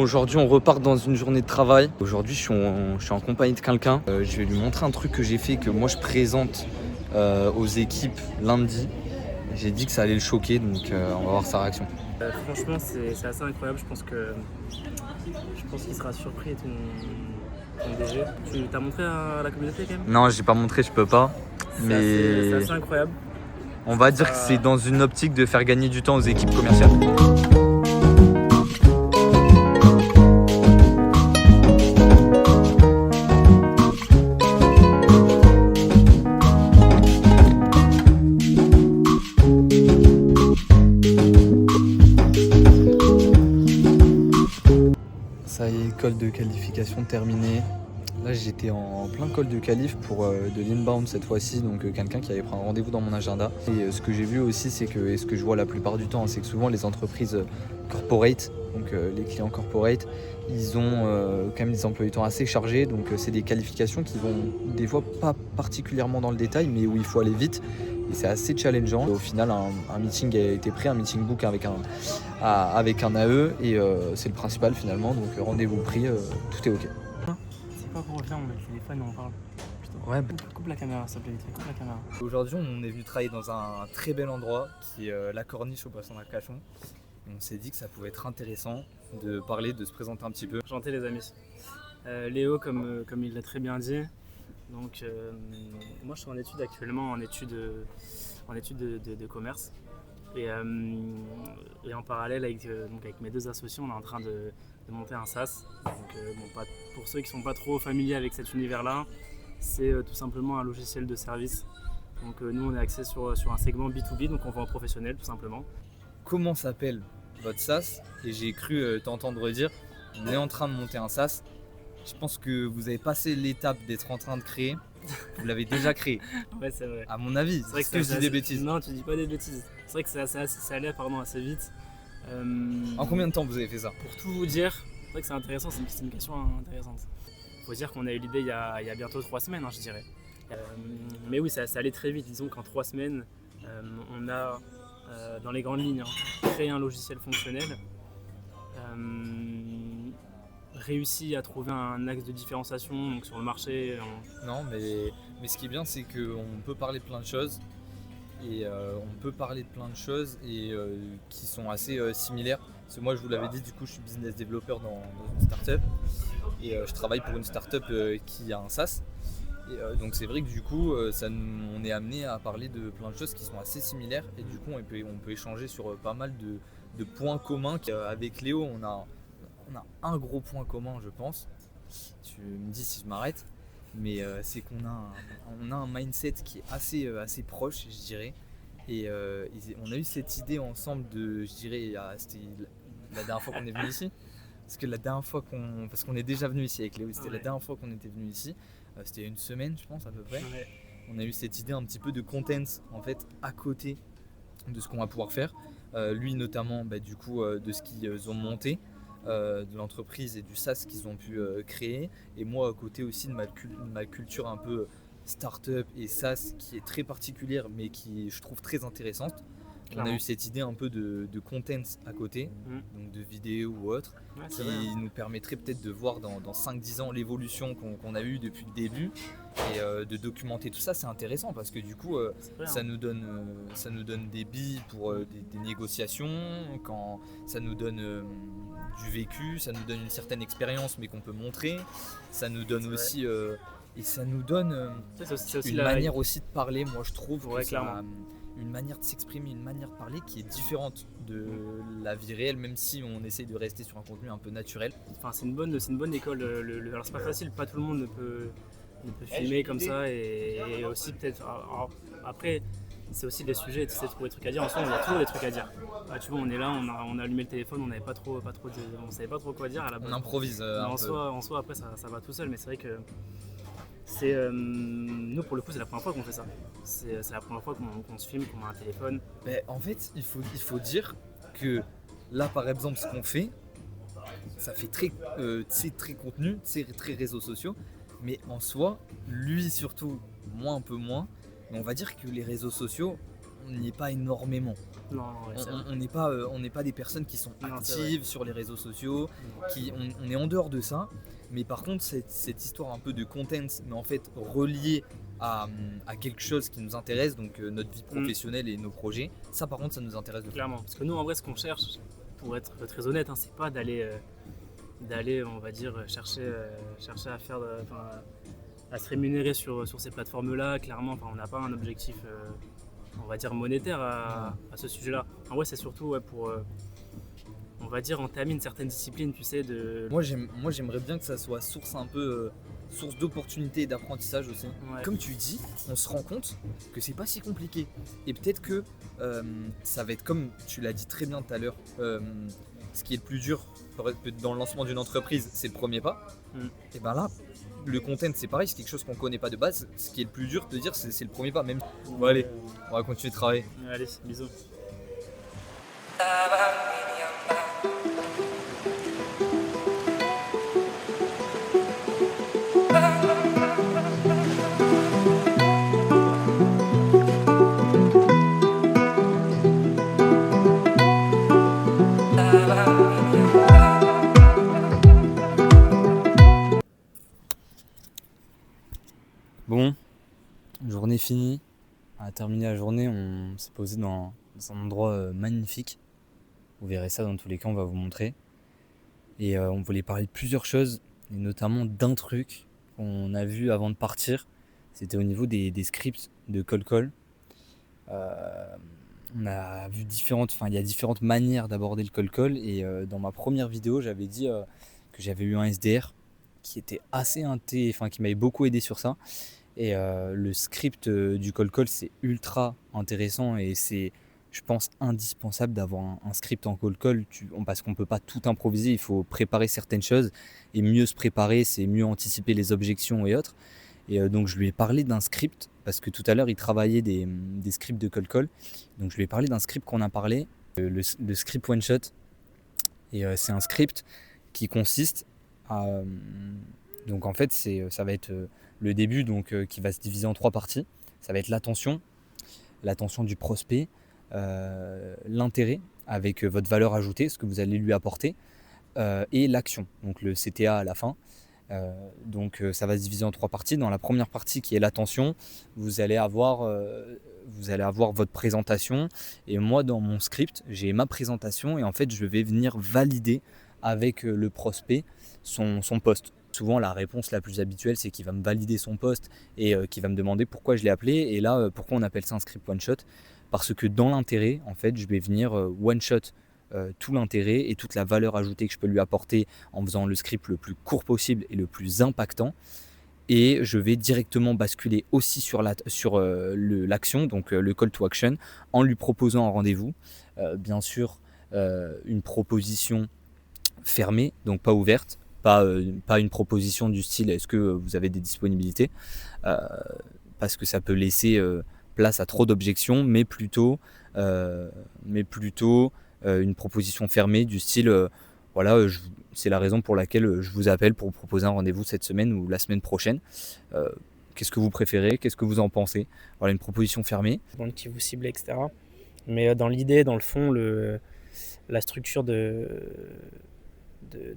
aujourd'hui on repart dans une journée de travail. Aujourd'hui je suis en compagnie de quelqu'un. Je vais lui montrer un truc que j'ai fait, que moi je présente aux équipes lundi. J'ai dit que ça allait le choquer, donc on va voir sa réaction. Franchement c'est assez incroyable, je pense qu'il sera surpris ton DG. Tu t'as montré à la communauté quand même? Non, j'ai pas montré, je peux pas. C'est assez incroyable. On va dire que c'est dans une optique de faire gagner du temps aux équipes commerciales. Ça y est, call de qualification terminée. Là j'étais en plein call de qualif pour de l'inbound cette fois-ci, donc quelqu'un qui avait pris un rendez-vous dans mon agenda. Et ce que j'ai vu aussi, c'est que, et ce que je vois la plupart du temps, c'est que souvent les entreprises corporate, donc les clients corporate, ils ont quand même des emplois du temps assez chargés, donc c'est des qualifications qui vont des fois pas particulièrement dans le détail, mais où il faut aller vite. Et c'est assez challengeant. Au final, un meeting a été pris, un meeting book avec un AE, et c'est le principal finalement, donc rendez-vous pris, tout est ok. C'est quoi qu'on refait? On met le téléphone et on parle. Putain. Ouais. Coupe la caméra, s'il te plaît, coupe la caméra. Aujourd'hui, on est venu travailler dans un très bel endroit qui est la Corniche au bassin d'Arcachon. Et on s'est dit que ça pouvait être intéressant de parler, de se présenter un petit peu. Enchanté les amis. Léo, comme il l'a très bien dit. Donc moi je suis en études actuellement, en études de commerce. Et en parallèle avec mes deux associés, on est en train de monter un SaaS. Donc, pour ceux qui ne sont pas trop familiers avec cet univers-là, c'est tout simplement un logiciel de service. Donc nous on est axé sur un segment B2B, donc on vend aux professionnels tout simplement. Comment s'appelle votre SaaS? Et j'ai cru t'entendre dire, on est en train de monter un SaaS. Je pense que vous avez passé l'étape d'être en train de créer, vous l'avez déjà créé. Ouais, c'est vrai. À mon avis, c'est vrai que je dis des bêtises. Non, tu dis pas des bêtises. C'est vrai que ça allait assez vite. En combien de temps vous avez fait ça? Pour tout vous dire, c'est vrai que c'est intéressant, c'est une question intéressante. Faut dire qu'on a eu l'idée il y a bientôt 3 semaines, je dirais. Mais oui, ça allait très vite. Disons qu'en 3 semaines, on a, dans les grandes lignes, créé un logiciel fonctionnel, réussi à trouver un axe de différenciation donc sur le marché. Non, mais ce qui est bien, c'est qu'on peut parler de plein de choses. Et qui sont assez similaires. Parce que moi, je vous l'avais dit, du coup, je suis business developer dans une startup. Et je travaille pour une startup qui a un SaaS. Et donc c'est vrai que du coup, on est amené à parler de plein de choses qui sont assez similaires. Et du coup, on peut échanger sur pas mal de points communs. Avec Léo, on a un gros point commun, je pense. Tu me dis si je m'arrête. Mais c'est qu'on a un mindset qui est assez proche, je dirais. Et on a eu cette idée ensemble c'était la dernière fois qu'on est venu ici. Parce qu'on est déjà venu ici avec Léo, c'était la dernière fois qu'on était venu ici. C'était il y a une semaine, je pense, à peu près. Ouais. On a eu cette idée un petit peu de content, en fait, à côté de ce qu'on va pouvoir faire. Lui notamment, du coup, de ce qu'ils ont monté. De l'entreprise et du SaaS qu'ils ont pu créer, et moi à côté aussi de ma culture un peu start-up et SaaS qui est très particulière mais qui je trouve très intéressante. Clairement. On a eu cette idée un peu de content à côté, donc de vidéos ou autre, qui nous permettrait peut-être de voir dans 5-10 ans l'évolution qu'on a eue depuis le début, et de documenter tout ça. C'est intéressant parce que du coup ça nous donne des billes pour des négociations, quand ça nous donne du vécu, ça nous donne une certaine expérience mais qu'on peut montrer, ça nous donne aussi et ça nous donne une manière aussi de parler. Moi je trouve que ça, une manière de s'exprimer, une manière de parler qui est différente de la vie réelle, même si on essaye de rester sur un contenu un peu naturel. Enfin, c'est une bonne école. Alors c'est pas facile, pas tout le monde ne peut filmer comme ça, et aussi peut-être. Après, c'est aussi des sujets, tu sais, trouver des trucs à dire. En soi, on a toujours des trucs à dire. Tu vois, on est là, on a allumé le téléphone, on savait pas trop quoi dire à la base. On improvise. En soi, après, ça va tout seul, mais c'est vrai que nous, pour le coup, c'est la première fois qu'on fait ça. C'est la première fois qu'on se filme, qu'on a un téléphone. En fait, il faut dire que là, par exemple, ce qu'on fait, ça fait très contenu, très réseaux sociaux. Mais en soi, lui surtout, moi un peu moins. Mais on va dire que les réseaux sociaux, on n'y est pas énormément. Non, ouais, c'est vrai. On n'est pas des personnes qui sont Non, c'est actives sur les réseaux sociaux, on est en dehors de ça. Mais par contre, cette histoire un peu de content, mais en fait reliée à quelque chose qui nous intéresse, donc notre vie professionnelle et nos projets, ça par contre, ça nous intéresse de fou. Clairement. Parce que nous, en vrai, ce qu'on cherche, pour être très honnête, hein, c'est pas d'aller, on va dire, chercher à faire, à se rémunérer sur ces plateformes-là. Clairement, on n'a pas un objectif, on va dire, monétaire à ce sujet-là. En vrai, c'est surtout pour, on va dire, entamer une certaine discipline, tu sais, de... Moi, j'aimerais bien que ça soit source un peu source d'opportunités et d'apprentissage aussi. Ouais. Comme tu dis, on se rend compte que c'est pas si compliqué. Et peut-être que ça va être comme tu l'as dit très bien tout à l'heure. Ce qui est le plus dur dans le lancement d'une entreprise, c'est le premier pas. Et ben là, le content, c'est pareil, c'est quelque chose qu'on connaît pas de base. Ce qui est le plus dur de dire, c'est le premier pas. Même. Bon, allez, on va continuer de travailler. Allez, bisous. Bon, journée finie. On a terminé la journée, on s'est posé dans un endroit magnifique. Vous verrez ça dans tous les cas, on va vous montrer. Et on voulait parler de plusieurs choses, et notamment d'un truc qu'on a vu avant de partir. C'était au niveau des scripts de Call Call. On a vu il y a différentes manières d'aborder le Call Call. Et dans ma première vidéo, j'avais dit que j'avais eu un SDR qui était qui m'avait beaucoup aidé sur ça. Et le script du Call Call, c'est ultra intéressant et c'est, je pense, indispensable d'avoir un script en Call Call parce qu'on ne peut pas tout improviser, il faut préparer certaines choses et mieux se préparer, c'est mieux anticiper les objections et autres. Et donc je lui ai parlé d'un script parce que tout à l'heure il travaillait des scripts de Call Call. Donc je lui ai parlé d'un script qu'on a parlé, le script One Shot. Et c'est un script qui consiste à... donc en fait ça va être le début qui va se diviser en 3 parties. Ça va être l'attention du prospect, l'intérêt avec votre valeur ajoutée, ce que vous allez lui apporter, et l'action, donc le CTA à la fin. Ça va se diviser en 3 parties. Dans la première partie qui est l'attention, vous allez avoir votre présentation, et moi dans mon script j'ai ma présentation et en fait je vais venir valider avec le prospect son poste. Souvent la réponse la plus habituelle c'est qu'il va me valider son poste et qu'il va me demander pourquoi je l'ai appelé, et là pourquoi on appelle ça un script one shot, parce que dans l'intérêt en fait je vais venir one shot tout l'intérêt et toute la valeur ajoutée que je peux lui apporter en faisant le script le plus court possible et le plus impactant. Et je vais directement basculer aussi sur l'action, donc le call to action, en lui proposant un rendez-vous. Bien sûr, une proposition fermée, donc pas ouverte, pas une proposition du style est-ce que vous avez des disponibilités, parce que ça peut laisser place à trop d'objections, mais plutôt une proposition fermée du style c'est la raison pour laquelle je vous appelle pour vous proposer un rendez-vous cette semaine ou la semaine prochaine. Qu'est-ce que vous préférez? Qu'est-ce que vous en pensez? Voilà, une proposition fermée. Donc, qui vous cible, etc. Mais dans l'idée, dans le fond, la structure de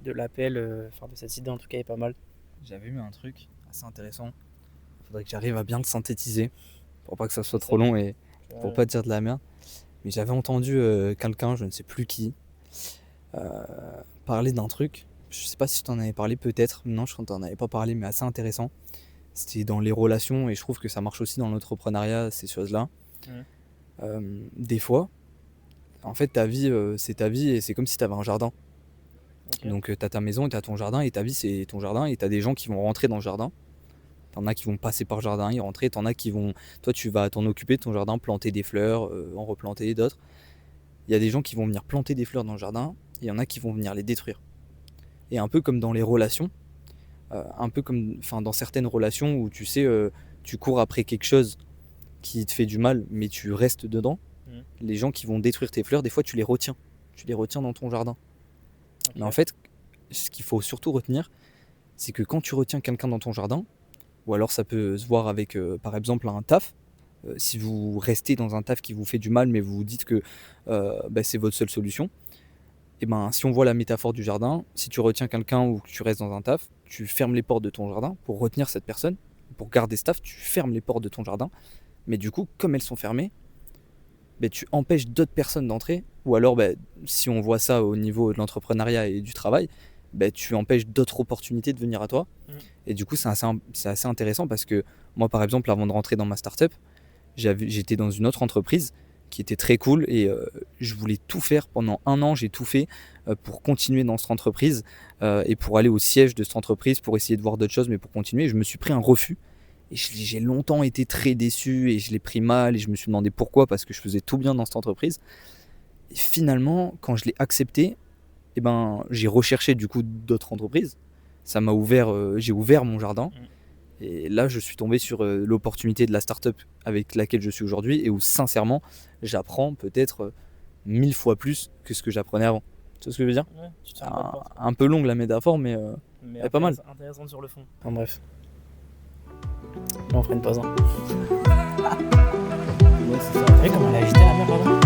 l'appel, de cette idée en tout cas est pas mal. J'avais eu un truc assez intéressant. Il faudrait que j'arrive à bien le synthétiser pour pas que ça soit trop long et pour pas dire de la merde. Mais j'avais entendu quelqu'un, je ne sais plus qui, parler d'un truc. Je sais pas si je t'en avais parlé, peut-être. Non, je ne t'en avais pas parlé, mais assez intéressant. C'était dans les relations et je trouve que ça marche aussi dans l'entrepreneuriat, ces choses-là. Des fois, en fait, ta vie, c'est ta vie et c'est comme si tu avais un jardin. Okay. Donc, tu as ta maison et tu as ton jardin et ta vie, c'est ton jardin et tu as des gens qui vont rentrer dans le jardin. T'en as qui vont passer par le jardin, y rentrer. T'en as qui vont... Toi, tu vas t'en occuper de ton jardin, planter des fleurs, en replanter d'autres. Il y a des gens qui vont venir planter des fleurs dans le jardin. Il y en a qui vont venir les détruire. Et un peu comme dans les relations, un peu comme dans certaines relations où tu sais, tu cours après quelque chose qui te fait du mal, mais tu restes dedans. Les gens qui vont détruire tes fleurs, des fois, tu les retiens. Tu les retiens dans ton jardin. Okay. Mais en fait, ce qu'il faut surtout retenir, c'est que quand tu retiens quelqu'un dans ton jardin, ou alors ça peut se voir avec, par exemple, un taf. si vous restez dans un taf qui vous fait du mal, mais vous vous dites que c'est votre seule solution, et ben, si on voit la métaphore du jardin, si tu retiens quelqu'un ou que tu restes dans un taf, tu fermes les portes de ton jardin pour retenir cette personne. Pour garder ce taf, tu fermes les portes de ton jardin. Mais du coup, comme elles sont fermées, tu empêches d'autres personnes d'entrer. Ou alors, si on voit ça au niveau de l'entrepreneuriat et du travail, tu empêches d'autres opportunités de venir à toi. Et du coup, c'est assez intéressant parce que moi, par exemple, avant de rentrer dans ma startup, j'étais dans une autre entreprise qui était très cool et je voulais tout faire. Pendant 1 an, j'ai tout fait pour continuer dans cette entreprise et pour aller au siège de cette entreprise pour essayer de voir d'autres choses, mais pour continuer. Je me suis pris un refus et j'ai longtemps été très déçu et je l'ai pris mal et je me suis demandé pourquoi, parce que je faisais tout bien dans cette entreprise. Et finalement, quand je l'ai accepté, j'ai recherché du coup d'autres entreprises. Ça m'a ouvert, j'ai ouvert mon jardin. Et là, je suis tombé sur l'opportunité de la startup avec laquelle je suis aujourd'hui et où sincèrement, j'apprends peut-être 1000 fois plus que ce que j'apprenais avant. Tu vois ce que je veux dire ? Ouais, tu te fermes pas de porte. Un peu longue la métaphore, mais pas mal. Intéressante sur le fond. Enfin bref. Là, on fera une pause. Hein. Ouais, c'est ça. Vous voyez comment elle a agité la mer, pardon ?